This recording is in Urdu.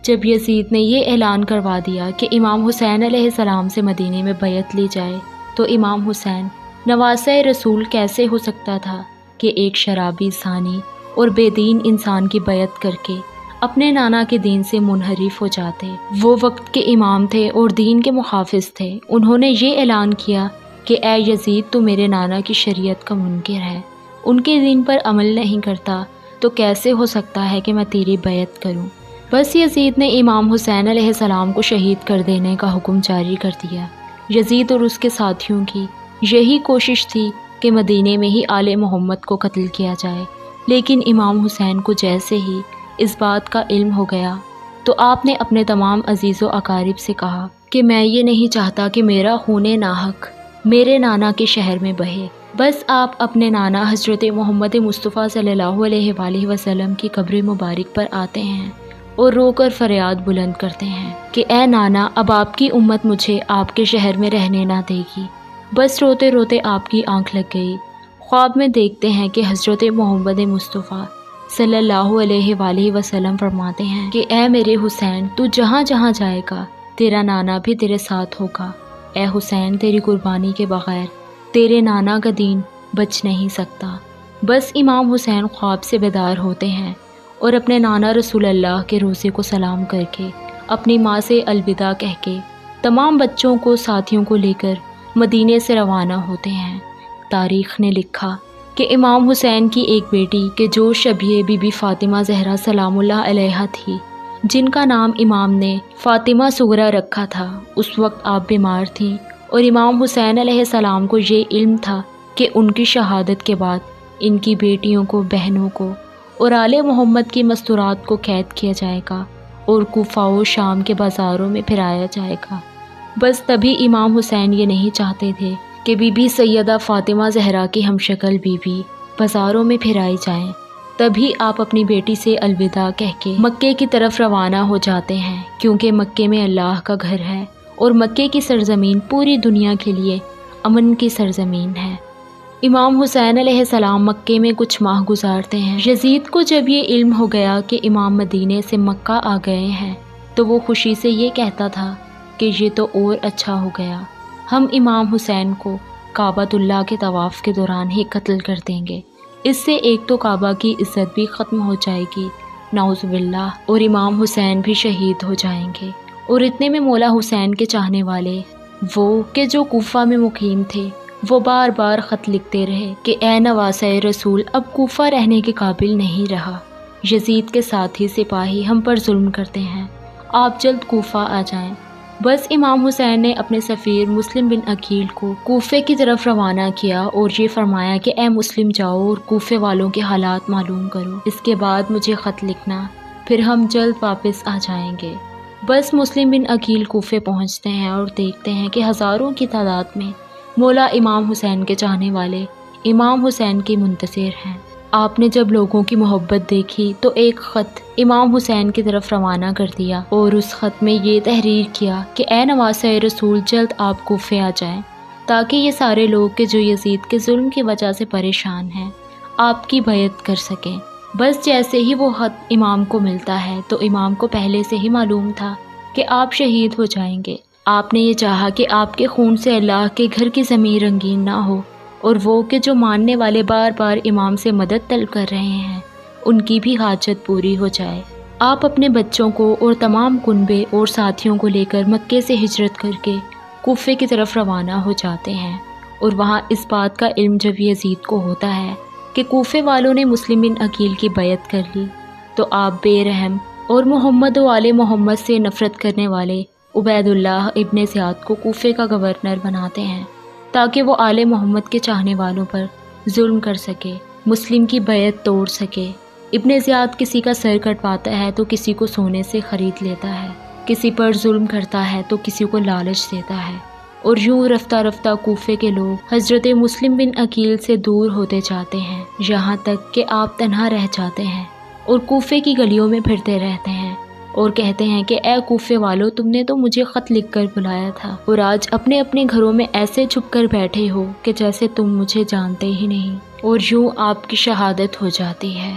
جب یزید نے یہ اعلان کروا دیا کہ امام حسین علیہ السلام سے مدینے میں بیعت لی جائے تو امام حسین نواسۂ رسول کیسے ہو سکتا تھا کہ ایک شرابی زانی اور بے دین انسان کی بیعت کر کے اپنے نانا کے دین سے منحرف ہو جاتے۔ وہ وقت کے امام تھے اور دین کے محافظ تھے۔ انہوں نے یہ اعلان کیا کہ اے یزید تو میرے نانا کی شریعت کا منکر ہے، ان کے دین پر عمل نہیں کرتا، تو کیسے ہو سکتا ہے کہ میں تیری بیعت کروں؟ بس یزید نے امام حسین علیہ السلام کو شہید کر دینے کا حکم جاری کر دیا۔ یزید اور اس کے ساتھیوں کی یہی کوشش تھی کہ مدینے میں ہی آل محمد کو قتل کیا جائے، لیکن امام حسین کو جیسے ہی اس بات کا علم ہو گیا تو آپ نے اپنے تمام عزیز و اقارب سے کہا کہ میں یہ نہیں چاہتا کہ میرا خون ناحق میرے نانا کے شہر میں بہے۔ بس آپ اپنے نانا حضرت محمد مصطفیٰ صلی اللہ علیہ وآلہ وسلم کی قبر مبارک پر آتے ہیں اور رو کر فریاد بلند کرتے ہیں کہ اے نانا، اب آپ کی امت مجھے آپ کے شہر میں رہنے نہ دے گی۔ بس روتے روتے آپ کی آنکھ لگ گئی۔ خواب میں دیکھتے ہیں کہ حضرت محمد مصطفیٰ صلی اللہ علیہ وآلہ وسلم فرماتے ہیں کہ اے میرے حسین، تو جہاں جہاں جائے گا تیرا نانا بھی تیرے ساتھ ہوگا۔ اے حسین، تیری قربانی کے بغیر تیرے نانا کا دین بچ نہیں سکتا۔ بس امام حسین خواب سے بیدار ہوتے ہیں اور اپنے نانا رسول اللہ کے روضے کو سلام کر کے اپنی ماں سے الوداع کہہ کے تمام بچوں کو ساتھیوں کو لے کر مدینے سے روانہ ہوتے ہیں۔ تاریخ نے لکھا کہ امام حسین کی ایک بیٹی کہ جو شبیہ بی بی فاطمہ زہرا سلام اللہ علیہا تھی، جن کا نام امام نے فاطمہ صغریٰ رکھا تھا، اس وقت آپ بیمار تھیں اور امام حسین علیہ السلام کو یہ علم تھا کہ ان کی شہادت کے بعد ان کی بیٹیوں کو، بہنوں کو اور آل محمد کی مستورات کو قید کیا جائے گا اور کوفہ و شام کے بازاروں میں پھرایا جائے گا۔ بس تبھی امام حسین یہ نہیں چاہتے تھے کہ بی بی سیدہ فاطمہ زہرا کی ہمشکل بی بی بازاروں میں پھرائی جائیں۔ تبھی آپ اپنی بیٹی سے الوداع کہہ کے مکے کی طرف روانہ ہو جاتے ہیں، کیونکہ مکے میں اللہ کا گھر ہے اور مکے کی سرزمین پوری دنیا کے لیے امن کی سرزمین ہے۔ امام حسین علیہ السلام مکے میں کچھ ماہ گزارتے ہیں۔ یزید کو جب یہ علم ہو گیا کہ امام مدینے سے مکہ آ گئے ہیں تو وہ خوشی سے یہ کہتا تھا کہ یہ تو اور اچھا ہو گیا، ہم امام حسین کو کعبۃ اللہ کے طواف کے دوران ہی قتل کر دیں گے، اس سے ایک تو کعبہ کی عزت بھی ختم ہو جائے گی، نعوذ باللہ، اور امام حسین بھی شہید ہو جائیں گے۔ اور اتنے میں مولا حسین کے چاہنے والے وہ کہ جو کوفہ میں مقیم تھے، وہ بار بار خط لکھتے رہے کہ اے نواسۂ رسول، اب کوفہ رہنے کے قابل نہیں رہا، یزید کے ساتھی سپاہی ہم پر ظلم کرتے ہیں، آپ جلد کوفہ آ جائیں۔ بس امام حسین نے اپنے سفیر مسلم بن عقیل کو کوفے کی طرف روانہ کیا اور یہ فرمایا کہ اے مسلم، جاؤ اور کوفے والوں کے حالات معلوم کرو، اس کے بعد مجھے خط لکھنا، پھر ہم جلد واپس آ جائیں گے۔ بس مسلم بن عقیل کوفے پہنچتے ہیں اور دیکھتے ہیں کہ ہزاروں کی تعداد میں مولا امام حسین کے چاہنے والے امام حسین کے منتظر ہیں۔ آپ نے جب لوگوں کی محبت دیکھی تو ایک خط امام حسین کی طرف روانہ کر دیا اور اس خط میں یہ تحریر کیا کہ اے نواسۂ رسول، جلد آپ کوفے آ جائیں تاکہ یہ سارے لوگ کہ جو یزید کے ظلم کی وجہ سے پریشان ہیں آپ کی بیعت کر سکیں۔ بس جیسے ہی وہ خط امام کو ملتا ہے تو امام کو پہلے سے ہی معلوم تھا کہ آپ شہید ہو جائیں گے۔ آپ نے یہ چاہا کہ آپ کے خون سے اللہ کے گھر کی زمین رنگین نہ ہو اور وہ کہ جو ماننے والے بار بار امام سے مدد طلب کر رہے ہیں ان کی بھی حاجت پوری ہو جائے۔ آپ اپنے بچوں کو اور تمام کنبے اور ساتھیوں کو لے کر مکے سے ہجرت کر کے کوفے کی طرف روانہ ہو جاتے ہیں، اور وہاں اس بات کا علم جب یزید کو ہوتا ہے کہ کوفے والوں نے مسلم بن عقیل کی بیعت کر لی تو آپ بے رحم اور محمد و آل محمد سے نفرت کرنے والے عبید اللہ ابن زیاد کو کوفے کا گورنر بناتے ہیں تاکہ وہ آل محمد کے چاہنے والوں پر ظلم کر سکے، مسلم کی بیعت توڑ سکے۔ ابن زیاد کسی کا سر کٹواتا ہے تو کسی کو سونے سے خرید لیتا ہے، کسی پر ظلم کرتا ہے تو کسی کو لالچ دیتا ہے، اور یوں رفتہ رفتہ کوفے کے لوگ حضرت مسلم بن عقیل سے دور ہوتے جاتے ہیں، یہاں تک کہ آپ تنہا رہ جاتے ہیں اور کوفے کی گلیوں میں پھرتے رہتے ہیں اور کہتے ہیں کہ اے کوفے والو، تم نے تو مجھے خط لکھ کر بلایا تھا اور آج اپنے اپنے گھروں میں ایسے چھپ کر بیٹھے ہو کہ جیسے تم مجھے جانتے ہی نہیں، اور یوں آپ کی شہادت ہو جاتی ہے۔